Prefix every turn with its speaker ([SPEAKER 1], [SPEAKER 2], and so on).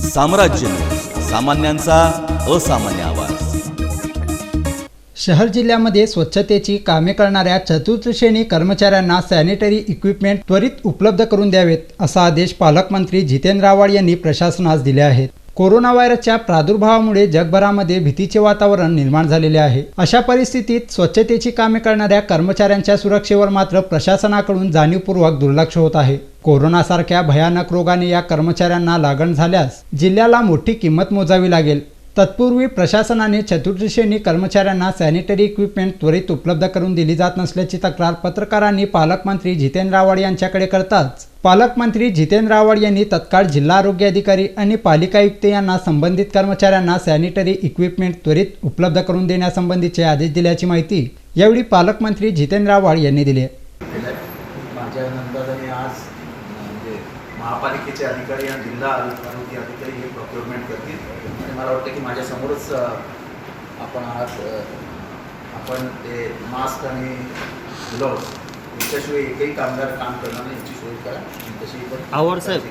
[SPEAKER 1] साम्राज्य न्यूज, सामान्यांचा असामान्य आवाज।
[SPEAKER 2] शहर जिल्ह्यामध्ये स्वच्छतेची कामे करणाऱ्या चतुर्थ श्रेणी कर्मचाऱ्यांना सॅनिटरी इक्विपमेंट त्वरित उपलब्ध करून द्यावेत असा आदेश पालकमंत्री जितेंद्र आव्हाड यांनी प्रशासनास दिले आहेत। कोरोना व्हायरसच्या प्रादुर्भावामुळे जगभरामध्ये भीतीचे वातावरण निर्माण झालेले आहे। अशा परिस्थितीत स्वच्छतेची कामे करणाऱ्या कर्मचाऱ्यांच्या सुरक्षेवर मात्र प्रशासनाकडून जाणीवपूर्वक दुर्लक्ष होत आहे। कोरोनासारख्या भयानक रोगाने या कर्मचाऱ्यांना लागण झाल्यास जिल्ह्याला मोठी किंमत मोजावी लागेल। तत्पूर्वी प्रशासनाने चतुर्थ श्रेणी कर्मचाऱ्यांना सॅनिटरी इक्विपमेंट त्वरित उपलब्ध करून दिली जात नसल्याची तक्रार पत्रकारांनी पालकमंत्री जितेंद्र आव्हाड यांच्याकडे करताच पालकमंत्री जितेंद्र आव्हाड यांनी तत्काळ जिल्हा आरोग्य अधिकारी आणि पालिका आयुक्त यांना संबंधित कर्मचाऱ्यांना सॅनिटरी इक्विपमेंट त्वरित उपलब्ध करून देण्यासंबंधीचे आदेश दिल्याची माहिती यावेळी पालकमंत्री जितेंद्र आव्हाड यांनी दिली।
[SPEAKER 3] माझ्यानंतर आज महापालिकेचे अधिकारी आणि जिल्हा आरोग्य अधिकारी हे प्रोक्युरमेंट करतील आणि मला वाटतं की माझ्यासमोरच आपण ते मास्क आणि ग्लोव्स याच्याशिवाय एकही कामगार काम करणार नाही याची सोय करा। तशी
[SPEAKER 4] आव्हाड साहेब